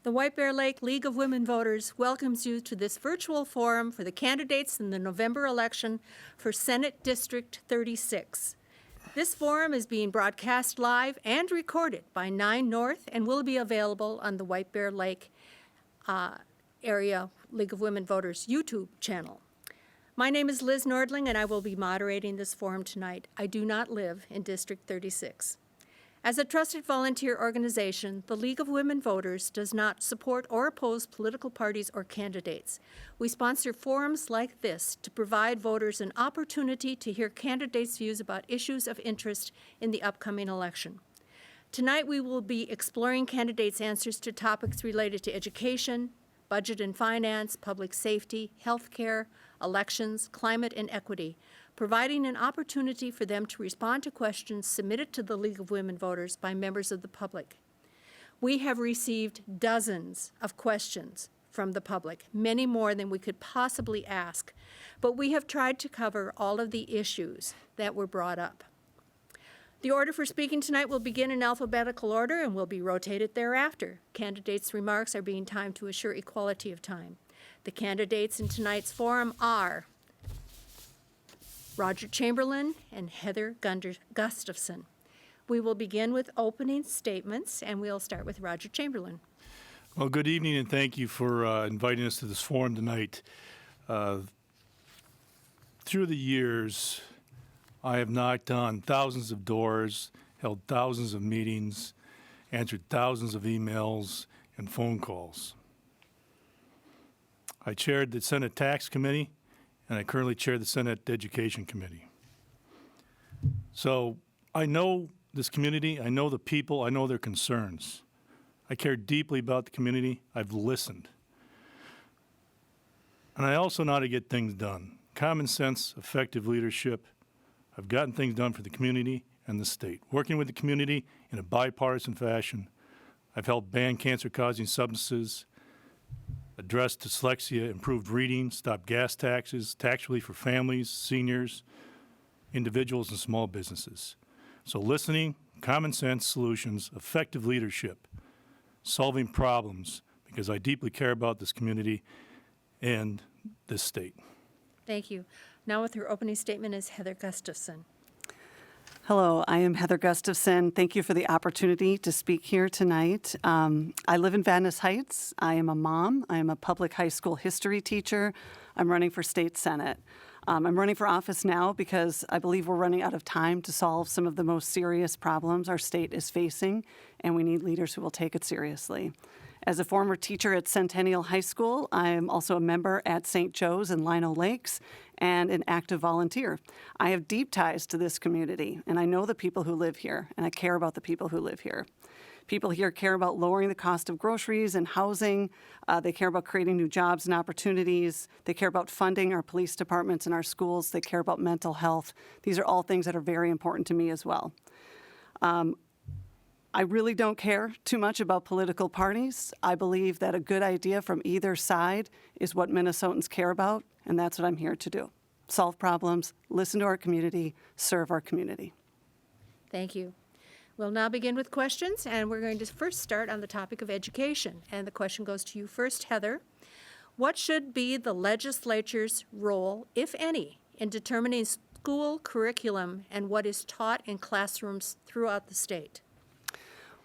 The White Bear Lake League of Women Voters welcomes you to this virtual forum for the candidates in the November election for Senate District 36. This forum is being broadcast live and recorded by 9 North and will be available on the White Bear Lake Area League of Women Voters YouTube channel. My name is Liz Nordling, and I will be moderating this forum tonight. I do not live in District 36. As a trusted volunteer organization, the League of Women Voters does not support or oppose political parties or candidates. We sponsor forums like this to provide voters an opportunity to hear candidates' views about issues of interest in the upcoming election. Tonight, we will be exploring candidates' answers to topics related to education, budget and finance, public safety, health care, elections, climate, and equity, providing an opportunity for them to respond to questions submitted to the League of Women Voters by members of the public. We have received dozens of questions from the public, many more than we could possibly ask, but we have tried to cover all of the issues that were brought up. The order for speaking tonight will begin in alphabetical order and will be rotated thereafter. Candidates' remarks are being timed to assure equality of time. The candidates in tonight's forum are Roger Chamberlain and Heather Gustafson. We will begin with opening statements, and we'll start with Roger Chamberlain. Well, good evening, and thank you for inviting us to this forum tonight. Through the years, I have knocked on thousands of doors, held thousands of meetings, answered thousands of emails and phone calls. I chaired the Senate Tax Committee, and I currently chair the Senate Education Committee. So I know this community, I know the people, I know their concerns. I care deeply about the community. I've listened. And I also know how to get things done. Common sense, effective leadership. I've gotten things done for the community and the state. Working with the community in a bipartisan fashion, I've helped ban cancer-causing substances, addressed dyslexia, improved reading, stopped gas taxes, tax relief for families, seniors, individuals, and small businesses. So listening, common sense solutions, effective leadership, solving problems, because I deeply care about this community and this state. Thank you. Now with her opening statement is Heather Gustafson. Hello, I am Heather Gustafson. Thank you for the opportunity to speak here tonight. I live in Venice Heights. I am a mom. I am a public high school history teacher. I'm running for state senate. I'm running for office now because I believe we're running out of time to solve some of the most serious problems our state is facing, and we need leaders who will take it seriously. As a former teacher at Centennial High School, I am also a member at St. Joe's and Lino Lakes and an active volunteer. I have deep ties to this community, and I know the people who live here, and I care about the people who live here. People here care about lowering the cost of groceries and housing. They care about creating new jobs and opportunities. They care about funding our police departments and our schools. They care about mental health. These are all things that are very important to me as well. I really don't care too much about political parties. I believe that a good idea from either side is what Minnesotans care about, and that's what I'm here to do. Solve problems, listen to our community, serve our community. Thank you. We'll now begin with questions, and we're going to first start on the topic of education. And the question goes to you first, Heather. What should be the legislature's role, if any, in determining school curriculum and what is taught in classrooms throughout the state?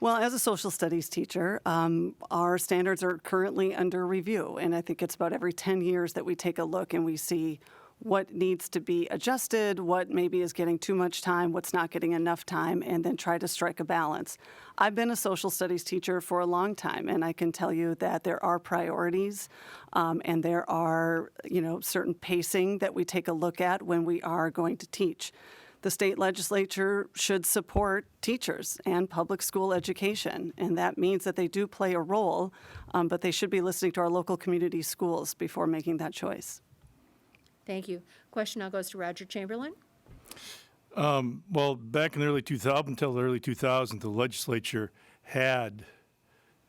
Well, as a social studies teacher, our standards are currently under review, and I think it's about every 10 years that we take a look and we see what needs to be adjusted, what maybe is getting too much time, what's not getting enough time, and then try to strike a balance. I've been a social studies teacher for a long time, and I can tell you that there are priorities and there are, certain pacing that we take a look at when we are going to teach. The state legislature should support teachers and public school education, and that means that they do play a role, but they should be listening to our local community schools before making that choice. Thank you. Question now goes to Roger Chamberlain. Well, back in the early 2000s, until the early 2000s, the legislature had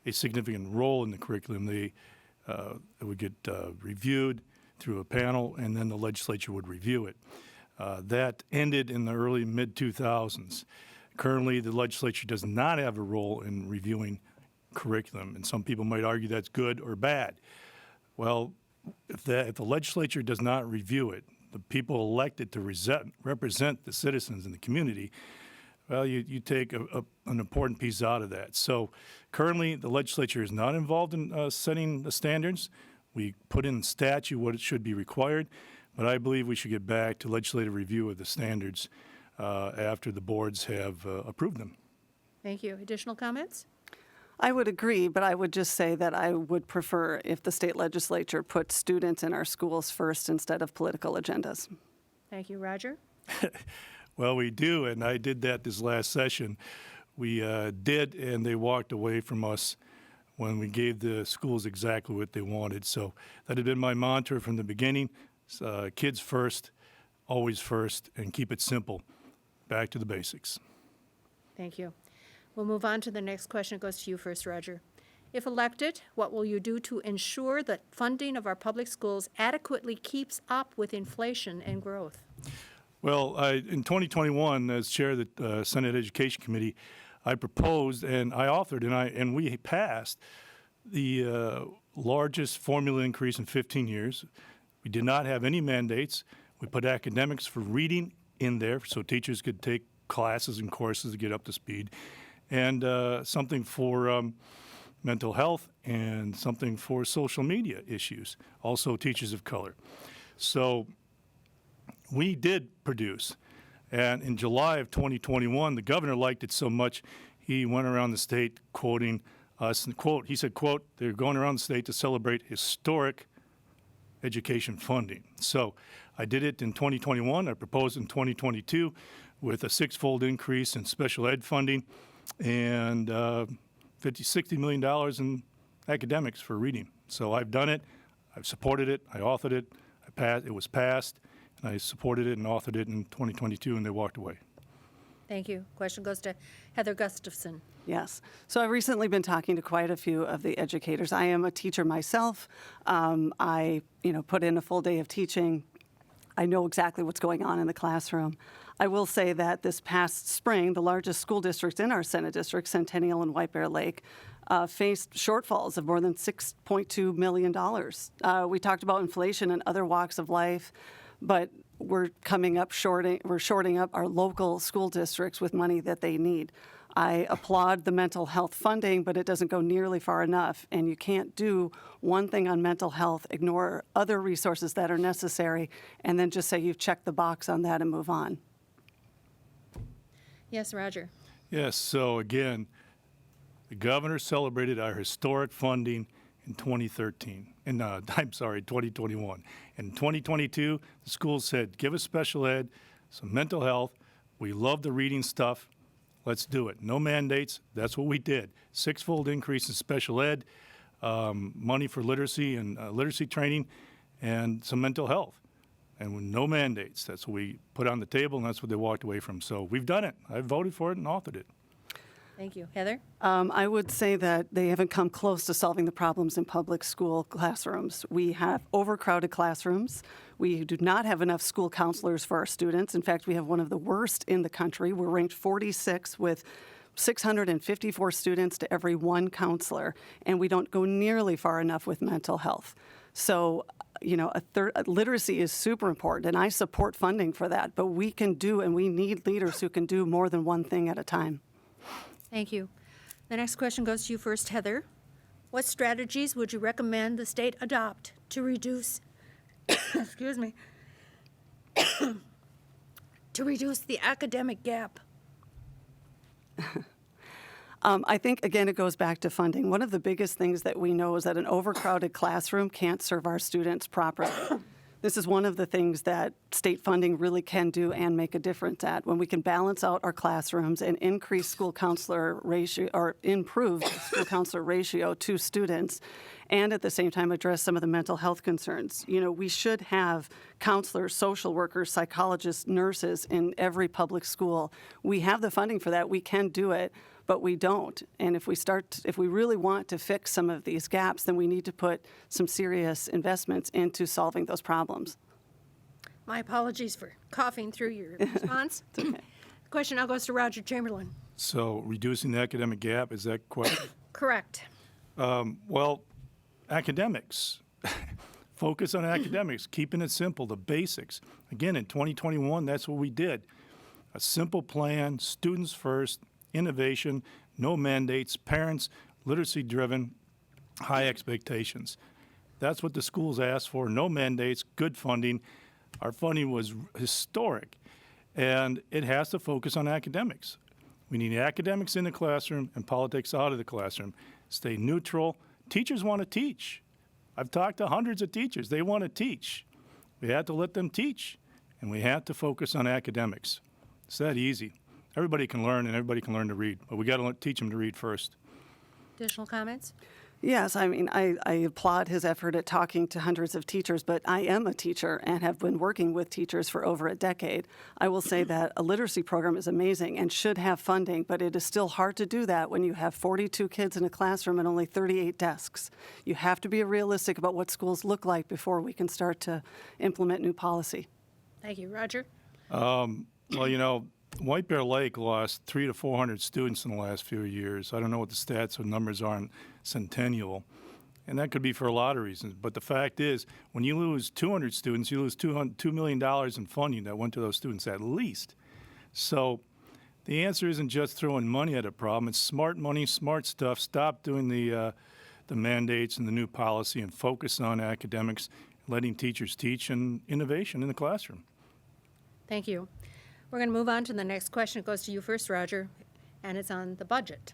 a significant role in the curriculum. It would get reviewed through a panel, and then the legislature would review it. That ended in the early mid-2000s. Currently, the legislature does not have a role in reviewing curriculum. And some people might argue that's good or bad. Well, if the legislature does not review it, the people elected to represent the citizens in the community, well, you take an important piece out of that. So currently, the legislature is not involved in setting the standards. We put in statute what it should be required, but I believe we should get back to legislative review of the standards after the boards have approved them. Thank you. Additional comments? I would agree, but I would just say that I would prefer if the state legislature put students in our schools first instead of political agendas. Thank you. Roger? Well, we do, and I did that this last session. We did, and they walked away from us when we gave the schools exactly what they wanted. So that had been my mantra from the beginning. Kids first, always first, and keep it simple. Back to the basics. Thank you. We'll move on to the next question. It goes to you first, Roger. If elected, what will you do to ensure that funding of our public schools adequately keeps up with inflation and growth? Well, in 2021, as chair of the Senate Education Committee, I proposed and I authored and we passed the largest formula increase in 15 years. We did not have any mandates. We put academics for reading in there so teachers could take classes and courses to get up to speed, and something for mental health and something for social media issues, also teachers of color. So we did produce, and in July of 2021, the governor liked it so much, he went around the state quoting us, and quote, he said, quote, they're going around the state to celebrate historic education funding. So I did it in 2021. I proposed in 2022 with a six-fold increase in special ed funding and $60 million in academics for reading. So I've done it. I've supported it. I authored it. It was passed, and I supported it and authored it in 2022, and they walked away. Thank you. Question goes to Heather Gustafson. Yes. So I've recently been talking to quite a few of the educators. I am a teacher myself. I put in a full day of teaching. I know exactly what's going on in the classroom. I will say that this past spring, the largest school districts in our Senate district, Centennial and White Bear Lake, faced shortfalls of more than $6.2 million. We talked about inflation and other walks of life, but we're shorting up our local school districts with money that they need. I applaud the mental health funding, but it doesn't go nearly far enough. And you can't do one thing on mental health, ignore other resources that are necessary, and then just say you've checked the box on that and move on. Yes, Roger. Yes, so again, the governor celebrated our historic funding in 2013, and 2021. In 2022, the school said, give us special ed, some mental health. We love the reading stuff. Let's do it. No mandates. That's what we did. Six-fold increase in special ed, money for literacy and literacy training, and some mental health. And with no mandates. That's what we put on the table, and that's what they walked away from. So we've done it. I voted for it and authored it. Thank you. Heather? I would say that they haven't come close to solving the problems in public school classrooms. We have overcrowded classrooms. We do not have enough school counselors for our students. In fact, we have one of the worst in the country. We're ranked 46 with 654 students to every one counselor, and we don't go nearly far enough with mental health. So, literacy is super important, and I support funding for that, but we can do, and we need leaders who can do more than one thing at a time. Thank you. The next question goes to you first, Heather. What strategies would you recommend the state adopt to reduce, excuse me, to reduce the academic gap? I think, again, it goes back to funding. One of the biggest things that we know is that an overcrowded classroom can't serve our students properly. This is one of the things that state funding really can do and make a difference at. When we can balance out our classrooms and increase school counselor ratio or improve the school counselor ratio to students, and at the same time address some of the mental health concerns. We should have counselors, social workers, psychologists, nurses in every public school. We have the funding for that. We can do it, but we don't. And if we really want to fix some of these gaps, then we need to put some serious investments into solving those problems. My apologies for coughing through your response. Okay. The question now goes to Roger Chamberlain. So reducing the academic gap, is that correct? Correct. Well, academics. Focus on academics, keeping it simple, the basics. Again, in 2021, that's what we did. A simple plan, students first, innovation, no mandates, parents, literacy-driven, high expectations. That's what the schools asked for, no mandates, good funding. Our funding was historic, and it has to focus on academics. We need academics in the classroom and politics out of the classroom. Stay neutral. Teachers want to teach. I've talked to hundreds of teachers. They want to teach. We have to let them teach, and we have to focus on academics. It's that easy. Everybody can learn, and everybody can learn to read, but we got to teach them to read first. Additional comments? Yes, I mean, I applaud his effort at talking to hundreds of teachers, but I am a teacher and have been working with teachers for over a decade. I will say that a literacy program is amazing and should have funding, but it is still hard to do that when you have 42 kids in a classroom and only 38 desks. You have to be realistic about what schools look like before we can start to implement new policy. Thank you. Roger? Well, you know, White Bear Lake lost 300 to 400 students in the last few years. I don't know what the stats or numbers are in Centennial, and that could be for a lot of reasons. But the fact is, when you lose 200 students, you lose $2 million in funding that went to those students at least. So the answer isn't just throwing money at a problem. It's smart money, smart stuff. Stop doing the mandates and the new policy and focus on academics, letting teachers teach, and innovation in the classroom. Thank you. We're going to move on to the next question. It goes to you first, Roger, and it's on the budget.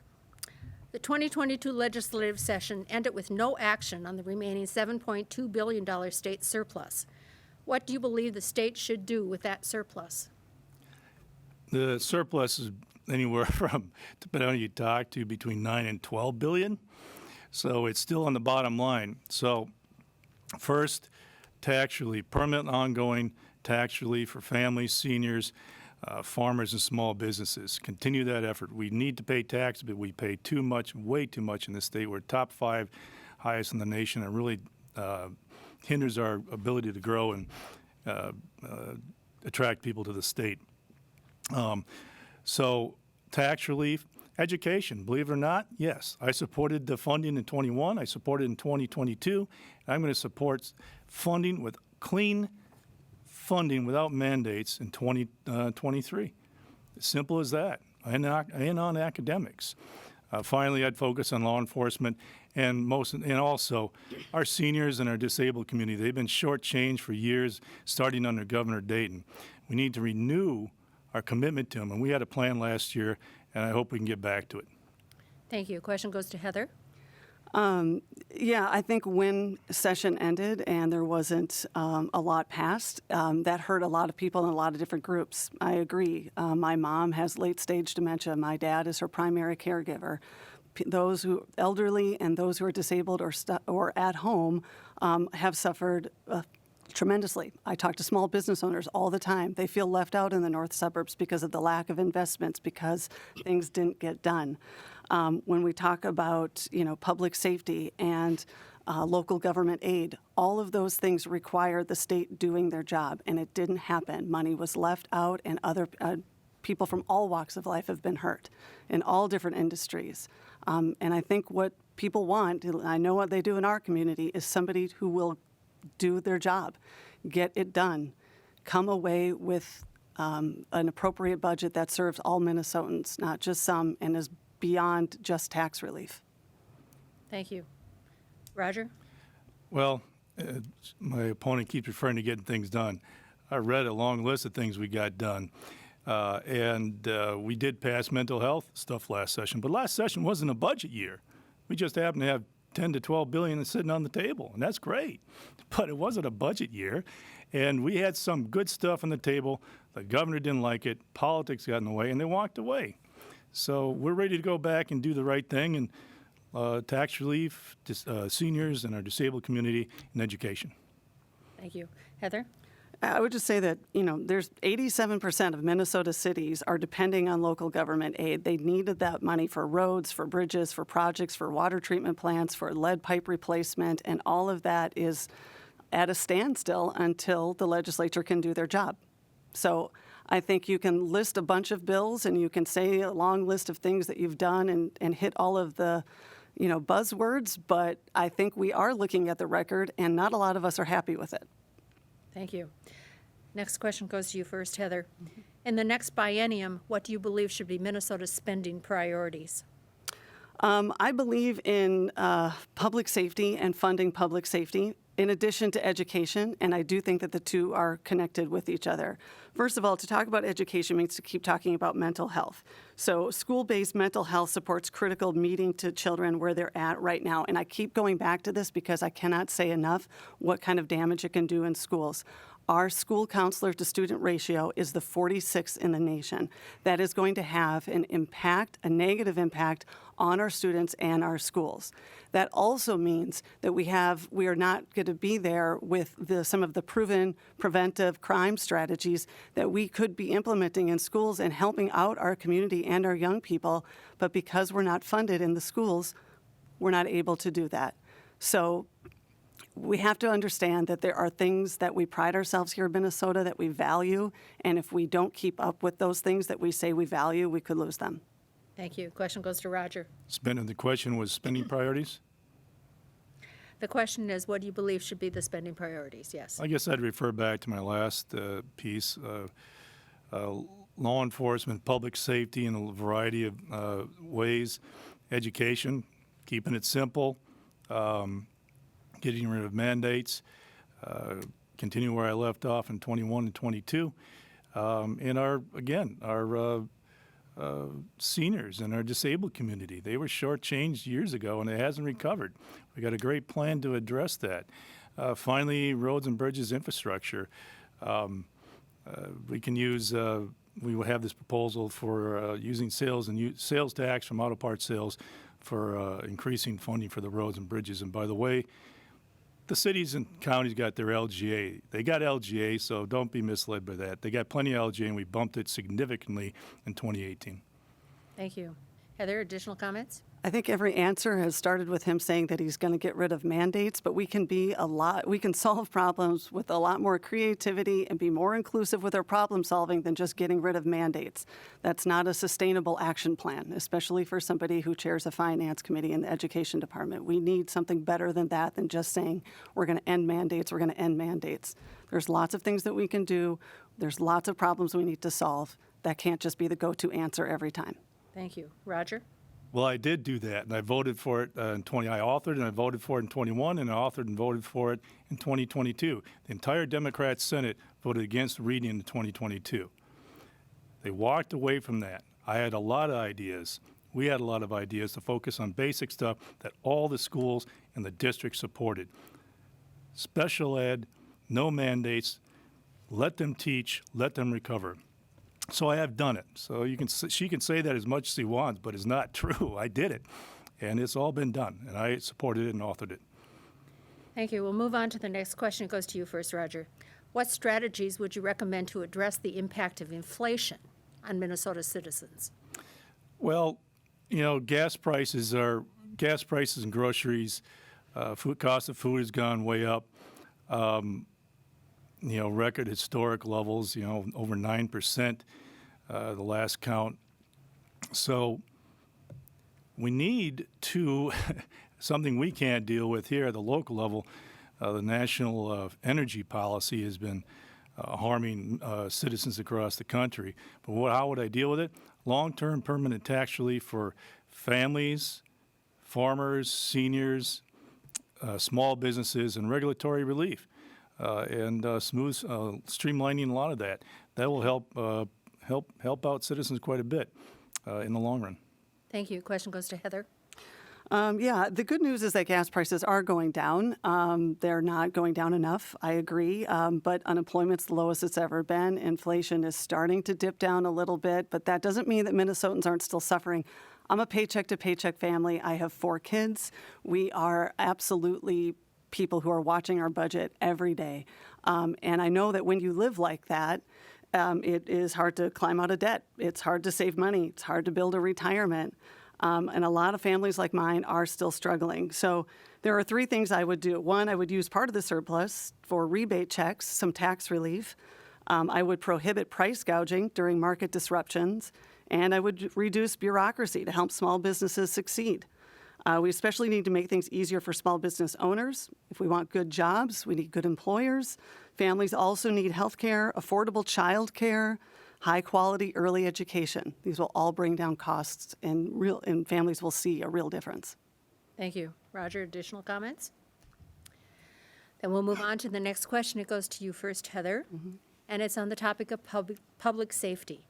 The 2022 legislative session ended with no action on the remaining $7.2 billion state surplus. What do you believe the state should do with that surplus? The surplus is anywhere from, depending on who you talk to, between 9 and 12 billion. So it's still on the bottom line. So first, tax relief, permanent ongoing tax relief for families, seniors, farmers, and small businesses. Continue that effort. We need to pay tax, but we pay too much, way too much in this state. We're top 5 highest in the nation. It really hinders our ability to grow and attract people to the state. So tax relief, education, believe it or not, yes. I supported the funding in 21. I supported it in 2022. I'm going to support funding with clean funding without mandates in 2023. As simple as that. And on academics. Finally, I'd focus on law enforcement and also our seniors and our disabled community. They've been shortchanged for years, starting under Governor Dayton. We need to renew our commitment to them, and we had a plan last year, and I hope we can get back to it. Thank you. Question goes to Heather. Yeah, I think when session ended and there wasn't a lot passed, that hurt a lot of people in a lot of different groups. I agree. My mom has late-stage dementia. My dad is her primary caregiver. Those who elderly and those who are disabled or at home have suffered tremendously. I talk to small business owners all the time. They feel left out in the north suburbs because of the lack of investments, because things didn't get done. When we talk about, public safety and local government aid, all of those things require the state doing their job, and it didn't happen. Money was left out, and other people from all walks of life have been hurt in all different industries. And I think what people want, I know what they do in our community, is somebody who will do their job, get it done, come away with an appropriate budget that serves all Minnesotans, not just some, and is beyond just tax relief. Thank you. Roger? Well, my opponent keeps referring to getting things done. I read a long list of things we got done. And we did pass mental health stuff last session, but last session wasn't a budget year. We just happened to have 10 to 12 billion sitting on the table, and that's great. But it wasn't a budget year, and we had some good stuff on the table. The governor didn't like it. Politics got in the way, and they walked away. So we're ready to go back and do the right thing, and tax relief, seniors, and our disabled community, and education. Thank you. Heather? I would just say that, there's 87% of Minnesota cities are depending on local government aid. They needed that money for roads, for bridges, for projects, for water treatment plants, for lead pipe replacement, and all of that is at a standstill until the legislature can do their job. So I think you can list a bunch of bills and you can say a long list of things that you've done and hit all of the buzzwords, but I think we are looking at the record, and not a lot of us are happy with it. Thank you. Next question goes to you first, Heather. In the next biennium, what do you believe should be Minnesota's spending priorities? I believe in public safety and funding public safety in addition to education, and I do think that the two are connected with each other. First of all, to talk about education means to keep talking about mental health. So school-based mental health supports critical meeting to children where they're at right now, and I keep going back to this because I cannot say enough what kind of damage it can do in schools. Our school counselor to student ratio is the 46th in the nation. That is going to have an impact, a negative impact on our students and our schools. That also means that we are not going to be there with some of the proven preventive crime strategies that we could be implementing in schools and helping out our community and our young people, but because we're not funded in the schools, we're not able to do that. So we have to understand that there are things that we pride ourselves here in Minnesota that we value, and if we don't keep up with those things that we say we value, we could lose them. Thank you. Question goes to Roger. The question was spending priorities? The question is, what do you believe should be the spending priorities? Yes. I guess I'd refer back to my last piece, law enforcement, public safety in a variety of ways, education, keeping it simple, getting rid of mandates, continue where I left off in 21 and 22, and our seniors and our disabled community. They were shortchanged years ago, and it hasn't recovered. We got a great plan to address that. Finally, roads and bridges infrastructure. We can use. We will have this proposal for using sales tax from auto parts sales for increasing funding for the roads and bridges. And by the way, the cities and counties got their LGA. They got LGA, so don't be misled by that. They got plenty of LGA, and we bumped it significantly in 2018. Thank you. Heather, additional comments? I think every answer has started with him saying that he's going to get rid of mandates, but we can solve problems with a lot more creativity and be more inclusive with our problem solving than just getting rid of mandates. That's not a sustainable action plan, especially for somebody who chairs a finance committee in the education department. We need something better than that, than just saying we're going to end mandates, we're going to end mandates. There's lots of things that we can do. There's lots of problems we need to solve. That can't just be the go-to answer every time. Thank you. Roger? Well, I did do that, and I voted for it in 20. I authored and I voted for it in 21, and I authored and voted for it in 2022. The entire Democrat Senate voted against reading in 2022. They walked away from that. I had a lot of ideas. We had a lot of ideas to focus on basic stuff that all the schools and the district supported. Special ed, no mandates, let them teach, let them recover. So I have done it. So she can say that as much as she wants, but it's not true. I did it, and it's all been done, and I supported it and authored it. Thank you. We'll move on to the next question. It goes to you first, Roger. What strategies would you recommend to address the impact of inflation on Minnesota citizens? Well, gas prices and groceries, food cost of food has gone way up. Record historic levels, over 9%, the last count. So we need to, something we can't deal with here at the local level, the national energy policy has been harming citizens across the country. But how would I deal with it? Long-term permanent tax relief for families, farmers, seniors, small businesses, and regulatory relief. And streamlining a lot of that. That will help out citizens quite a bit in the long run. Thank you. Question goes to Heather. The good news is that gas prices are going down. They're not going down enough, I agree, but unemployment's the lowest it's ever been. Inflation is starting to dip down a little bit, but that doesn't mean that Minnesotans aren't still suffering. I'm a paycheck-to-paycheck family. I have 4 kids. We are absolutely people who are watching our budget every day. And I know that when you live like that, it is hard to climb out of debt. It's hard to save money. It's hard to build a retirement. And a lot of families like mine are still struggling. So there are 3 things I would do. 1, I would use part of the surplus for rebate checks, some tax relief. I would prohibit price gouging during market disruptions. And I would reduce bureaucracy to help small businesses succeed. We especially need to make things easier for small business owners. If we want good jobs, we need good employers. Families also need health care, affordable child care, high-quality early education. These will all bring down costs, and families will see a real difference. Thank you. Roger, additional comments? Then we'll move on to the next question. It goes to you first, Heather, and it's on the topic of public safety.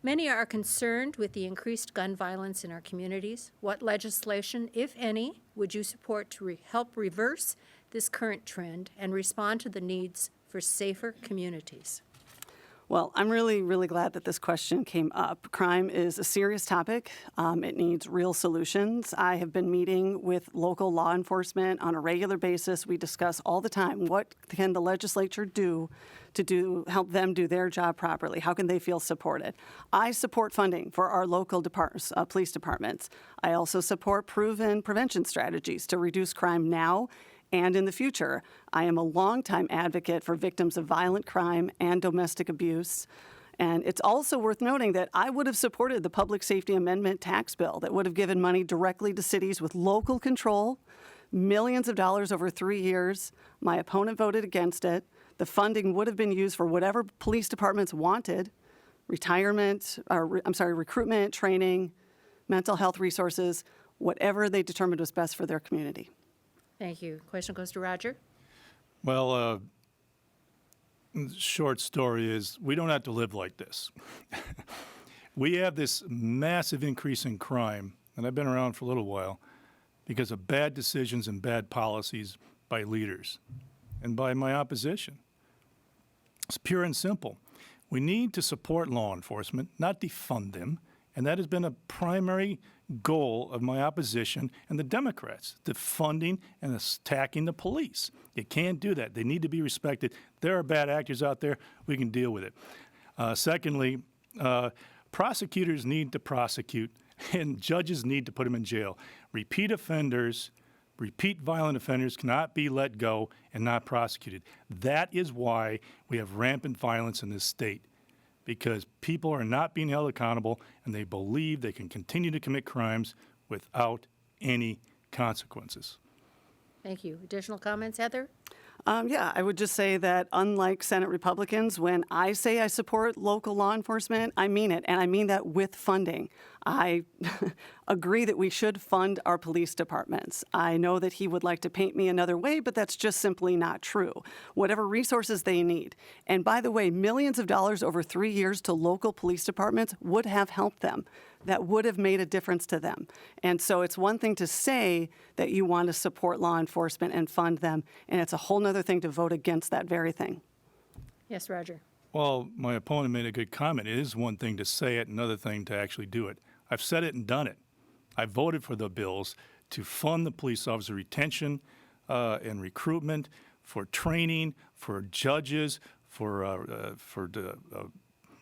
Many are concerned with the increased gun violence in our communities. What legislation, if any, would you support to help reverse this current trend and respond to the needs for safer communities? Well, I'm really, really glad that this question came up. Crime is a serious topic. It needs real solutions. I have been meeting with local law enforcement on a regular basis. We discuss all the time, what can the legislature do to help them do their job properly? How can they feel supported? I support funding for our local police departments. I also support proven prevention strategies to reduce crime now and in the future. I am a longtime advocate for victims of violent crime and domestic abuse. And it's also worth noting that I would have supported the Public Safety Amendment tax bill that would have given money directly to cities with local control, millions of dollars over 3 years. My opponent voted against it. The funding would have been used for whatever police departments wanted, recruitment, training, mental health resources, whatever they determined was best for their community. Thank you. Question goes to Roger. Well, the short story is we don't have to live like this. We have this massive increase in crime, and I've been around for a little while, because of bad decisions and bad policies by leaders and by my opposition. It's pure and simple. We need to support law enforcement, not defund them, and that has been a primary goal of my opposition and the Democrats, defunding and attacking the police. You can't do that. They need to be respected. There are bad actors out there. We can deal with it. Secondly, prosecutors need to prosecute, and judges need to put them in jail. Repeat violent offenders cannot be let go and not prosecuted. That is why we have rampant violence in this state, because people are not being held accountable and they believe they can continue to commit crimes without any consequences. Thank you. Additional comments, Heather? Yeah, I would just say that unlike Senate Republicans, when I say I support local law enforcement, I mean it, and I mean that with funding. I agree that we should fund our police departments. I know that he would like to paint me another way, but that's just simply not true. Whatever resources they need. And by the way, millions of dollars over 3 years to local police departments would have helped them. That would have made a difference to them. And so it's one thing to say that you want to support law enforcement and fund them, and it's a whole other thing to vote against that very thing. Yes, Roger. Well, my opponent made a good comment. It is one thing to say it, another thing to actually do it. I've said it and done it. I voted for the bills to fund the police officer retention and recruitment, for training, for judges, for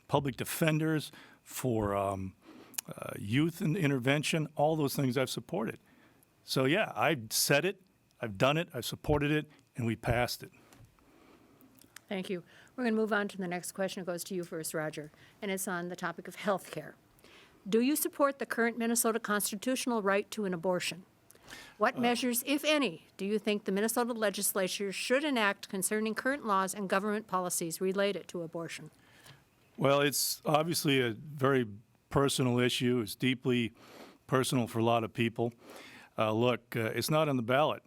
public defenders, for youth and intervention, all those things I've supported. So yeah, I've said it, I've done it, I've supported it, and we passed it. Thank you. We're going to move on to the next question. It goes to you first, Roger, and it's on the topic of health care. Do you support the current Minnesota constitutional right to an abortion? What measures, if any, do you think the Minnesota legislature should enact concerning current laws and government policies related to abortion? Well, it's obviously a very personal issue. It's deeply personal for a lot of people. It's not on the ballot.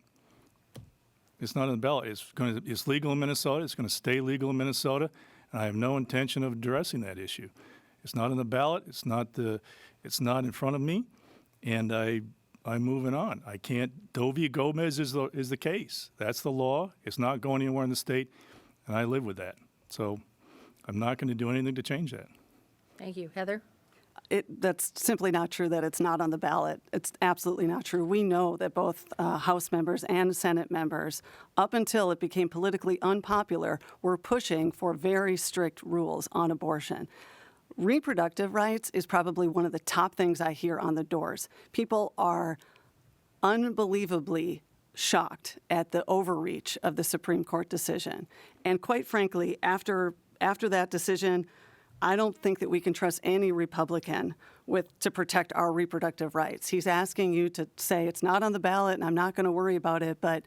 It's not on the ballot. It's legal in Minnesota. It's going to stay legal in Minnesota, and I have no intention of addressing that issue. It's not on the ballot. It's not in front of me, and I'm moving on. I can't. Dovia Gomez is the case. That's the law. It's not going anywhere in the state, and I live with that. So I'm not going to do anything to change that. Thank you. Heather? That's simply not true that it's not on the ballot. It's absolutely not true. We know that both House members and Senate members, up until it became politically unpopular, were pushing for very strict rules on abortion. Reproductive rights is probably one of the top things I hear on the doors. People are unbelievably shocked at the overreach of the Supreme Court decision. And quite frankly, after that decision, I don't think that we can trust any Republican to protect our reproductive rights. He's asking you to say it's not on the ballot and I'm not going to worry about it, but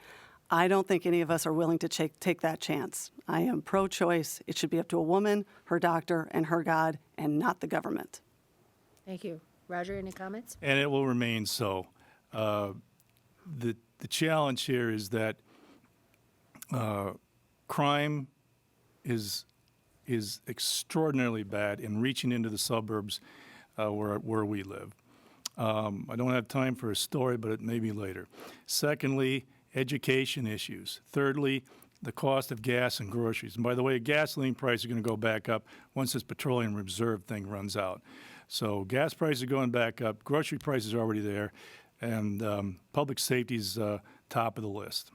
I don't think any of us are willing to take that chance. I am pro-choice. It should be up to a woman, her doctor, and her God, and not the government. Thank you. Roger, any comments? And it will remain so. The challenge here is that crime is extraordinarily bad in reaching into the suburbs where we live. I don't have time for a story, but it may be later. Secondly, education issues. Thirdly, the cost of gas and groceries. And by the way, gasoline prices are going to go back up once this petroleum reserve thing runs out. So gas prices are going back up, grocery prices are already there, and public safety is top of the list.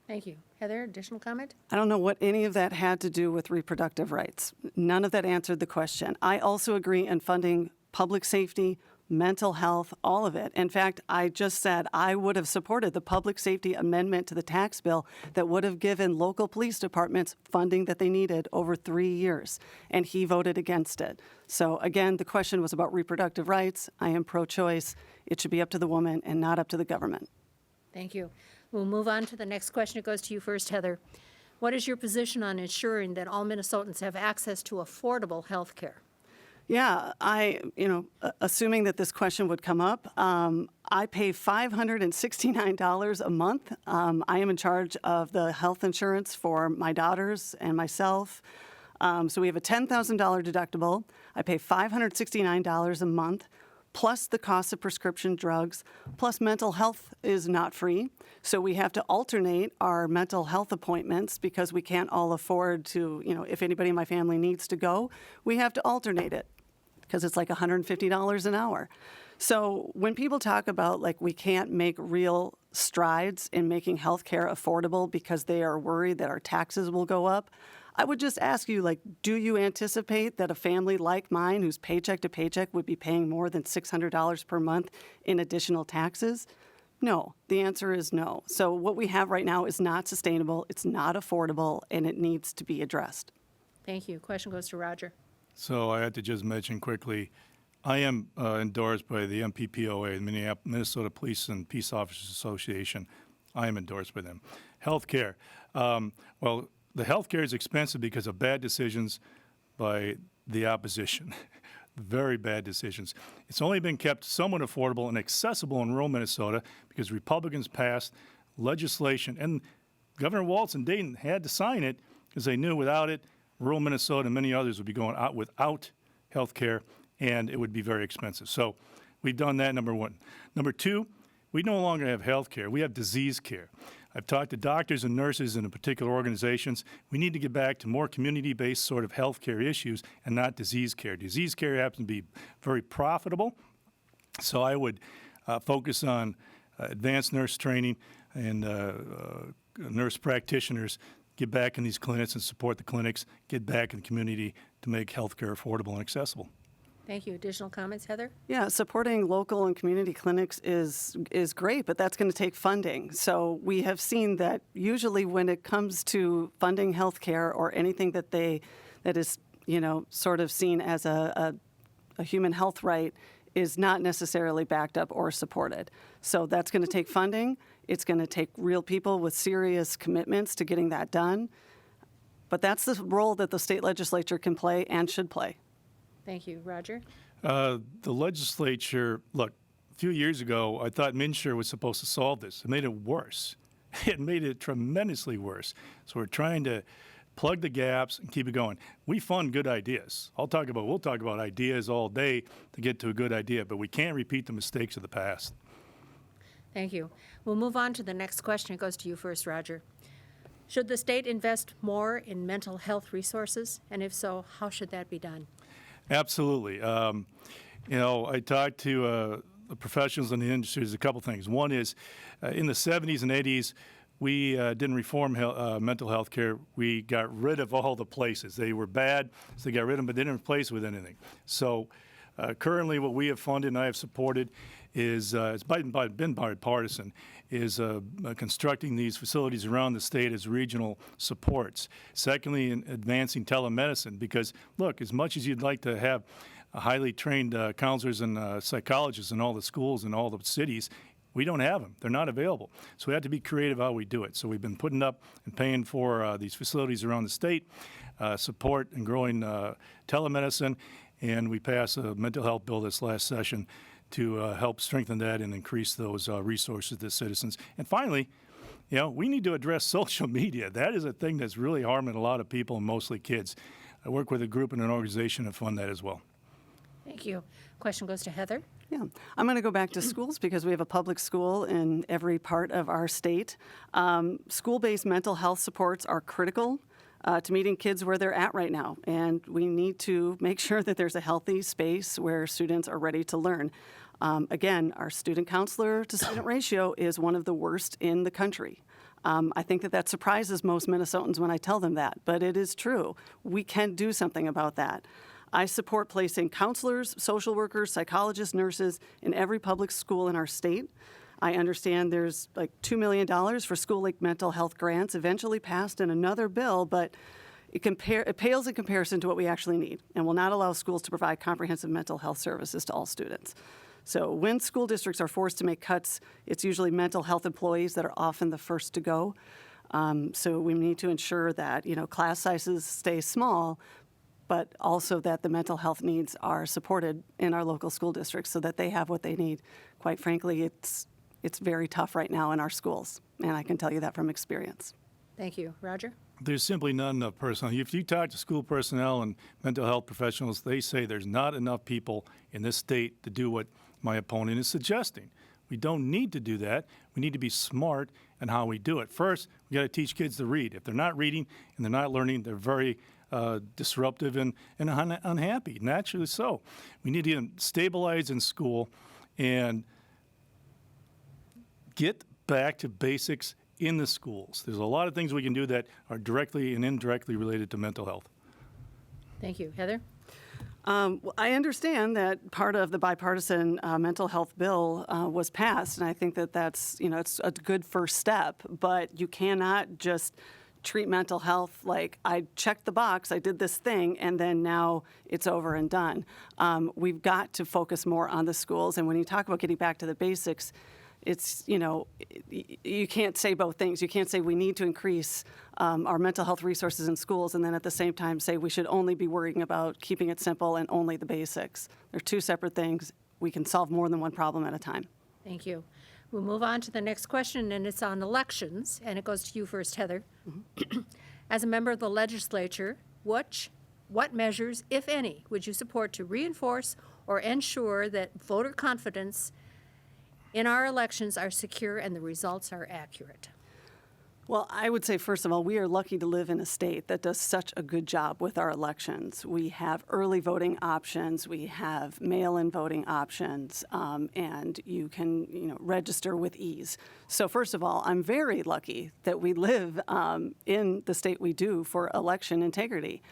Thank you. Heather, additional comment? I don't know what any of that had to do with reproductive rights. None of that answered the question. I also agree in funding public safety, mental health, all of it. In fact, I just said I would have supported the public safety amendment to the tax bill that would have given local police departments funding that they needed over 3 years, and he voted against it. So again, the question was about reproductive rights. I am pro-choice. It should be up to the woman and not up to the government. Thank you. We'll move on to the next question. It goes to you first, Heather. What is your position on ensuring that all Minnesotans have access to affordable health care? Yeah, assuming that this question would come up, I pay $569 a month. I am in charge of the health insurance for my daughters and myself. So we have a $10,000 deductible. I pay $569 a month, plus the cost of prescription drugs, plus mental health is not free. So we have to alternate our mental health appointments because we can't all afford to, if anybody in my family needs to go, we have to alternate it because it's like $150 an hour. So when people talk about we can't make real strides in making healthcare affordable because they are worried that our taxes will go up, I would just ask you, do you anticipate that a family like mine who's paycheck to paycheck would be paying more than $600 per month in additional taxes? No, the answer is no. So what we have right now is not sustainable, it's not affordable, and it needs to be addressed. Thank you. Question goes to Roger. So I have to just mention quickly, I am endorsed by the MPPOA, the Minnesota Police and Peace Officers Association. I am endorsed by them. Healthcare. Well, the healthcare is expensive because of bad decisions by the opposition. Very bad decisions. It's only been kept somewhat affordable and accessible in rural Minnesota because Republicans passed legislation, and Governor Walz in Dayton had to sign it because they knew without it, rural Minnesota and many others would be going out without health care, and it would be very expensive. So we've done that, number one. Number two, we no longer have health care. We have disease care. I've talked to doctors and nurses in particular organizations. We need to get back to more community-based sort of health care issues and not disease care. Disease care happens to be very profitable, so I would focus on advanced nurse training and nurse practitioners, get back in these clinics and support the clinics, get back in the community to make health care affordable and accessible. Thank you. Additional comments, Heather? Yeah, supporting local and community clinics is great, but that's going to take funding. So we have seen that usually when it comes to funding healthcare or anything that is sort of seen as a human health right is not necessarily backed up or supported. So that's going to take funding. It's going to take real people with serious commitments to getting that done. But that's the role that the state legislature can play and should play. Thank you. Roger? The legislature, look, a few years ago, I thought MNsure was supposed to solve this. It made it worse. It made it tremendously worse. So we're trying to plug the gaps and keep it going. We fund good ideas. We'll talk about ideas all day to get to a good idea, but we can't repeat the mistakes of the past. Thank you. We'll move on to the next question. It goes to you first, Roger. Should the state invest more in mental health resources? And if so, how should that be done? Absolutely. I talked to the professionals in the industry. There's a couple things. One is in the 70s and 80s, we didn't reform mental health care. We got rid of all the places. They were bad, so they got rid of them, but they didn't replace it with anything. So Currently, what we have funded and I have supported is, it's been bipartisan, is constructing these facilities around the state as regional supports. Secondly, in advancing telemedicine, because, look, as much as you'd like to have highly trained counselors and psychologists in all the schools in all the cities, we don't have them. They're not available. So we have to be creative how we do it. So we've been putting up and paying for these facilities around the state, support and growing telemedicine, and we passed a mental health bill this last session to help strengthen that and increase those resources to citizens. And finally, you know, we need to address social media. That is a thing that's really harming a lot of people, and mostly kids. I work with a group and an organization to fund that as well. Thank you. Question goes to Heather. Yeah, I'm going to go back to schools because we have a public school in every part of our state. School-based mental health supports are critical to meeting kids where they're at right now, and we need to make sure that there's a healthy space where students are ready to learn. Again, our student counselor to student ratio is one of the worst in the country. I think that surprises most Minnesotans when I tell them that, but it is true. We can do something about that. I support placing counselors, social workers, psychologists, nurses in every public school in our state. I understand there's like $2 million for school-like mental health grants eventually passed in another bill, but it pales in comparison to what we actually need and will not allow schools to provide comprehensive mental health services to all students. So when school districts are forced to make cuts, it's usually mental health employees that are often the first to go. So we need to ensure that, you know, class sizes stay small, but also that the mental health needs are supported in our local school districts so that they have what they need. Quite frankly, it's very tough right now in our schools, and I can tell you that from experience. Thank you. Roger? There's simply not enough personnel. If you talk to school personnel and mental health professionals, they say there's not enough people in this state to do what my opponent is suggesting. We don't need to do that. We need to be smart in how we do it. First, we got to teach kids to read. If they're not reading and they're not learning, they're very disruptive and unhappy, naturally so. We need to stabilize in school and get back to basics in the schools. There's a lot of things we can do that are directly and indirectly related to mental health. Thank you. Heather? I understand that part of the bipartisan mental health bill was passed, and I think that that's, you know, it's a good first step, but you cannot just treat mental health like I checked the box, I did this thing, and then now it's over and done. We've got to focus more on the schools, and when you talk about getting back to the basics, it's, you know, you can't say both things. You can't say we need to increase our mental health resources in schools and then at the same time say we should only be worrying about keeping it simple and only the basics. They're two separate things. We can solve more than one problem at a time. Thank you. We'll move on to the next question, and it's on elections, and it goes to you first, Heather. Mm-hmm. As a member of the legislature, what measures, if any, would you support to reinforce or ensure that voter confidence in our elections are secure and the results are accurate? Well, I would say, first of all, we are lucky to live in a state that does such a good job with our elections. We have early voting options, we have mail-in voting options, and you can, you know, register with ease. So first of all, I'm very lucky that we live in the state we do for election integrity.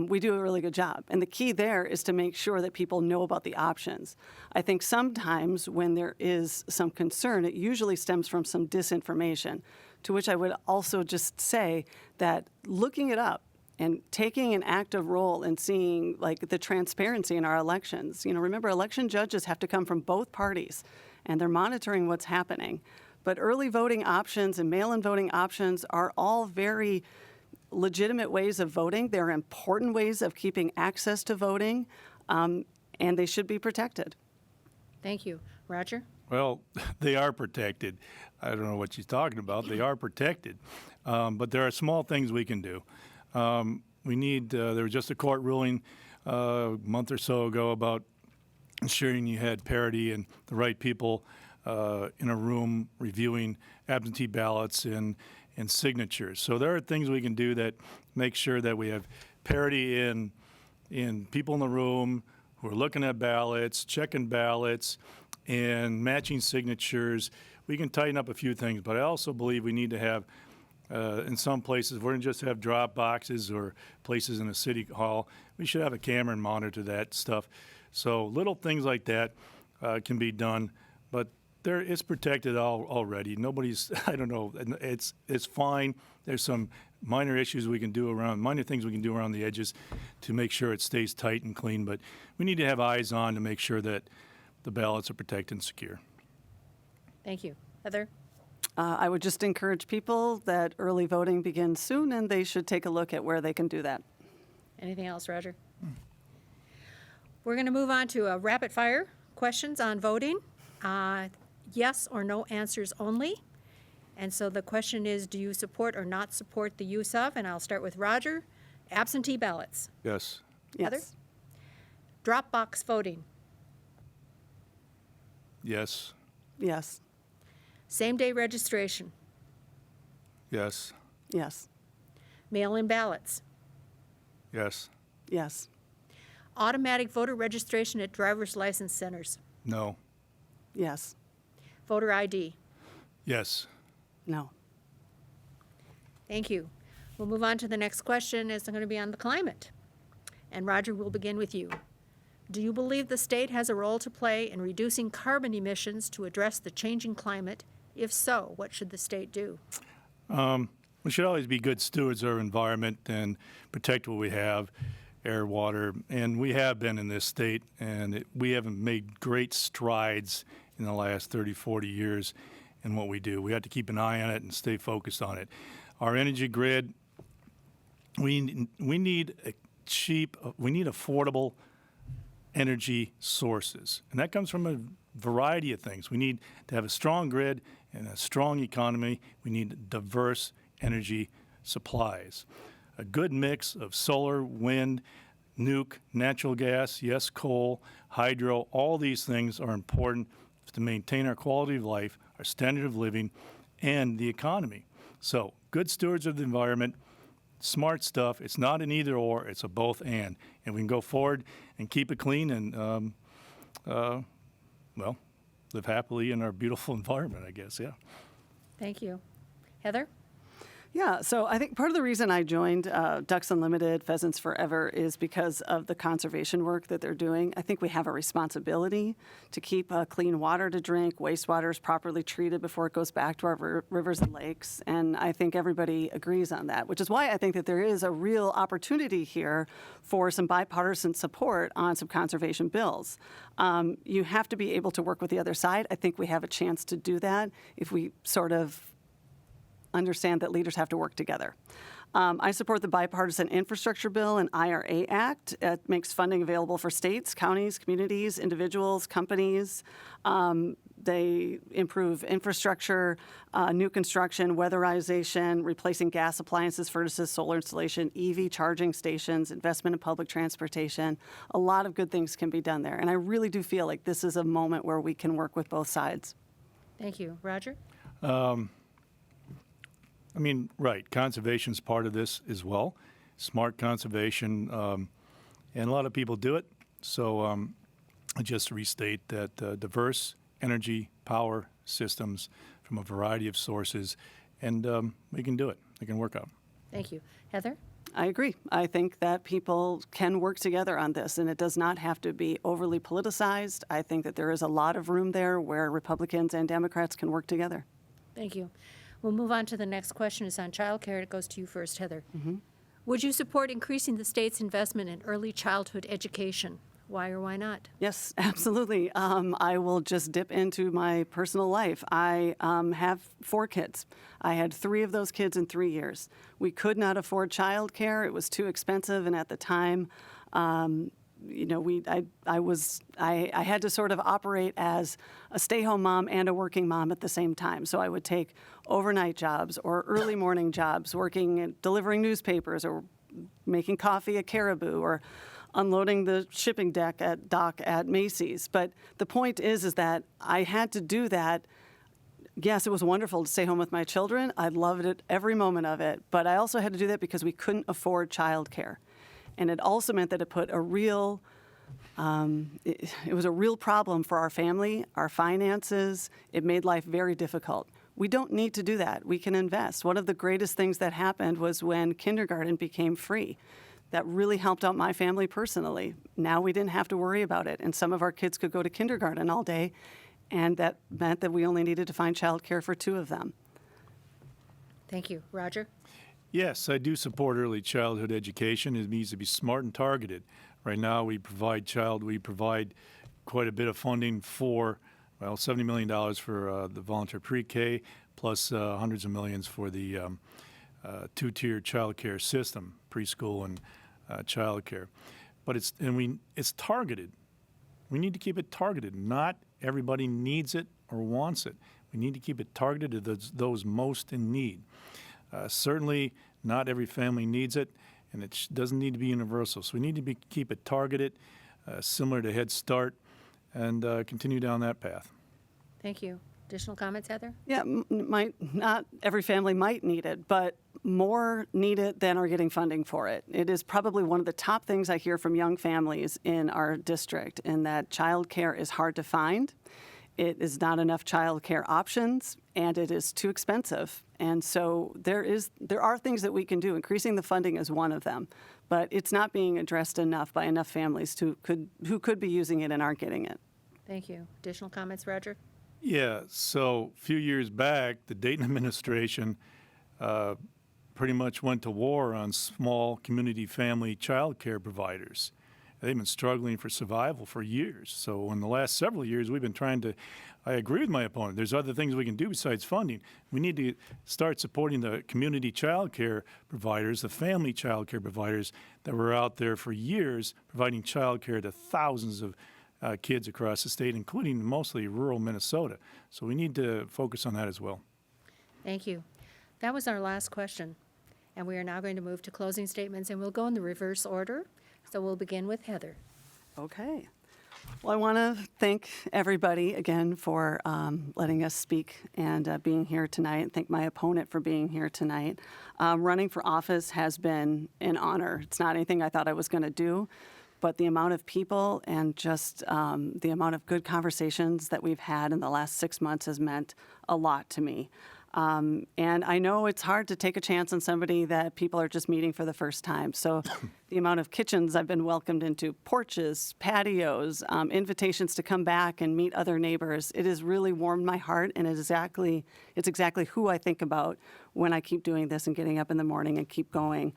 We do a really good job. And the key there is to make sure that people know about the options. I think sometimes when there is some concern, it usually stems from some disinformation, to which I would also just say that looking it up and taking an active role in seeing like the transparency in our elections. You know, remember, election judges have to come from both parties, and they're monitoring what's happening. But early voting options and mail-in voting options are all very legitimate ways of voting. They're important ways of keeping access to voting, and they should be protected. Thank you. Roger? Well, they are protected. I don't know what she's talking about. They are protected. But there are small things we can do. We need, there was just a court ruling a month or so ago about ensuring you had parity and the right people in a room reviewing absentee ballots and signatures. So there are things we can do that make sure that we have parity in people in the room who are looking at ballots, checking ballots, and matching signatures. We can tighten up a few things, but I also believe we need to have, in some places, we're going to just have drop boxes or places in a city hall. We should have a camera and monitor that stuff So little things like that can be done, but it's protected already. Nobody's, I don't know, it's fine. There's some minor things we can do around the edges to make sure it stays tight and clean, but we need to have eyes on to make sure that the ballots are protected and secure. Thank you. Heather? I would just encourage people that early voting begins soon, and they should take a look at where they can do that. Anything else, Roger? We're going to move on to rapid fire questions on voting. Yes or no answers only. And so the question is, do you support or not support the use of, and I'll start with Roger, absentee ballots? Yes. Yes. Heather? Dropbox voting? Yes. Yes. Same-day registration? Yes. Yes. Mail-in ballots? Yes. Yes. Automatic voter registration at driver's license centers? No. Yes. Voter ID? Yes. No. Thank you. We'll move on to the next question. It's going to be on the climate. And Roger, we'll begin with you. Do you believe the state has a role to play in reducing carbon emissions to address the changing climate? If so, what should the state do? We should always be good stewards of our environment and protect what we have, air, water, and we have been in this state, and we haven't made great strides in the last 30, 40 years in what we do. We have to keep an eye on it and stay focused on it. Our energy grid, we need affordable energy sources, and that comes from a variety of things. We need to have a strong grid and a strong economy. We need diverse energy supplies. A good mix of solar, wind, nuke, natural gas, yes, coal, hydro, all these things are important to maintain our quality of life, our standard of living, and the economy. So, good stewards of the environment, smart stuff. It's not an either or, it's a both and. And we can go forward and keep it clean and, live happily in our beautiful environment, I guess, yeah. Thank you. Heather? Yeah, so I think part of the reason I joined Ducks Unlimited, Pheasants Forever, is because of the conservation work that they're doing. I think we have a responsibility to keep clean water to drink, wastewater is properly treated before it goes back to our rivers and lakes, and I think everybody agrees on that, which is why I think that there is a real opportunity here for some bipartisan support on some conservation bills. You have to be able to work with the other side. I think we have a chance to do that if we sort of understand that leaders have to work together. I support the bipartisan infrastructure bill and IRA Act. It makes funding available for states, counties, communities, individuals, companies. They improve infrastructure, new construction, weatherization, replacing gas appliances, furnaces, solar installation, EV charging stations, investment in public transportation. A lot of good things can be done there. And I really do feel like this is a moment where we can work with both sides. Thank you. Roger? Right, conservation's part of this as well. Smart conservation, and a lot of people do it. So just to restate that diverse energy power systems from a variety of sources, and we can do it. We can work out. Thank you. Heather? I agree. I think that people can work together on this, and it does not have to be overly politicized. I think that there is a lot of room there where Republicans and Democrats can work together. Thank you. We'll move on to the next question. It's on childcare. It goes to you first, Heather. Would you support increasing the state's investment in early childhood education? Why or why not? Yes, absolutely. I will just dip into my personal life. I have 4 kids. I had 3 of those kids in 3 years. We could not afford childcare. It was too expensive, and at the time, I had to sort of operate as a stay-home mom and a working mom at the same time. So I would take overnight jobs or early morning jobs, working and delivering newspapers or making coffee at Caribou or unloading the shipping dock at Macy's. But the point is that I had to do that. Yes, it was wonderful to stay home with my children. I loved it, every moment of it. But I also had to do that because we couldn't afford childcare. And it also meant that it put a real, it was a real problem for our family, our finances. It made life very difficult. We don't need to do that. We can invest. One of the greatest things that happened was when kindergarten became free. That really helped out my family personally. Now we didn't have to worry about it, and some of our kids could go to kindergarten all day, and that meant that we only needed to find childcare for 2 of them. Thank you. Roger? Yes, I do support early childhood education. It needs to be smart and targeted. Right now, we provide quite a bit of funding for, well, $70 million for the volunteer pre-K, plus hundreds of millions for the 2-tier child care system, preschool and child care. But it's targeted. We need to keep it targeted. Not everybody needs it or wants it. We need to keep it targeted to those most in need. Certainly, not every family needs it, and it doesn't need to be universal. So we need to keep it targeted, similar to Head Start, and continue down that path. Thank you. Additional comments, Heather? Yeah, not every family might need it, but more need it than are getting funding for it. It is probably one of the top things I hear from young families in our district, in that childcare is hard to find. It is not enough childcare options, and it is too expensive. And so there are things that we can do. Increasing the funding is one of them, but it's not being addressed enough by enough families who could be using it and aren't getting it. Thank you. Additional comments, Roger? Yeah, so a few years back, the Dayton administration pretty much went to war on small community family child care providers. They've been struggling for survival for years. So in the last several years, we've been trying to, I agree with my opponent, there's other things we can do besides funding. We need to start supporting the community child care providers, the family child care providers that were out there for years providing child care to thousands of kids across the state, including mostly rural Minnesota. So we need to focus on that as well. Thank you. That was our last question. And we are now going to move to closing statements, and we'll go in the reverse order. So we'll begin with Heather. Okay. Well, I want to thank everybody again for letting us speak and being here tonight. Thank my opponent for being here tonight. Running for office has been an honor. It's not anything I thought I was going to do, but the amount of people and just the amount of good conversations that we've had in the last 6 months has meant a lot to me. And I know it's hard to take a chance on somebody that people are just meeting for the first time. So the amount of kitchens I've been welcomed into, porches, patios, invitations to come back and meet other neighbors, it has really warmed my heart, and it's exactly who I think about when I keep doing this and getting up in the morning and keep going.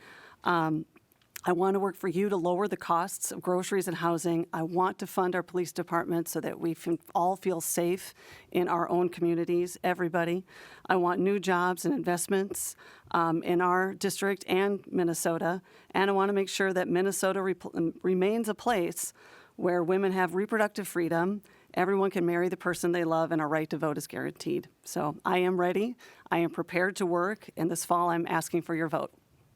I want to work for you to lower the costs of groceries and housing. I want to fund our police department so that we can all feel safe in our own communities, everybody. I want new jobs and investments in our district and Minnesota. And I want to make sure that Minnesota remains a place where women have reproductive freedom, everyone can marry the person they love, and a right to vote is guaranteed. So I am ready. I am prepared to work. And this fall, I'm asking for your vote.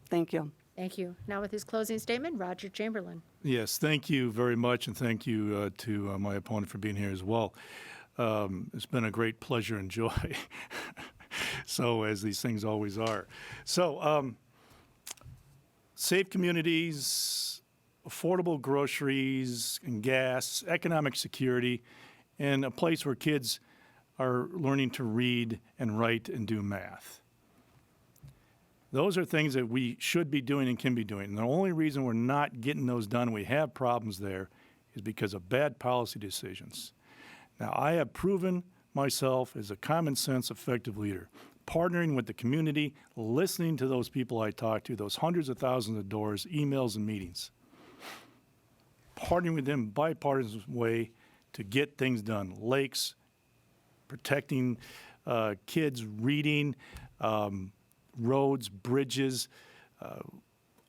Thank you. Thank you. Now with his closing statement, Roger Chamberlain. Yes, thank you very much, and thank you to my opponent for being here as well. It's been a great pleasure and joy, so as these things always are. So, safe communities, affordable groceries and gas, economic security, and a place where kids are learning to read and write and do math. Those are things that we should be doing and can be doing. And the only reason we're not getting those done, we have problems there, is because of bad policy decisions. Now, I have proven myself as a common sense, effective leader, partnering with the community, listening to those people I talk to, those hundreds of thousands of doors, emails, and meetings, partnering with them in a bipartisan way to get things done. Lakes, protecting kids, reading, roads, bridges,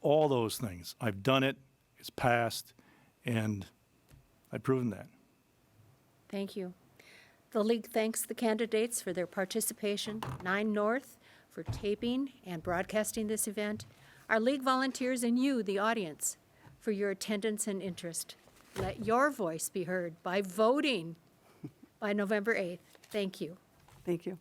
all those things. I've done it, it's passed, and I've proven that. Thank you. The League thanks the candidates for their participation, 9 North for taping and broadcasting this event, our League volunteers, and you, the audience, for your attendance and interest. Let your voice be heard by voting by November 8th. Thank you. Thank you.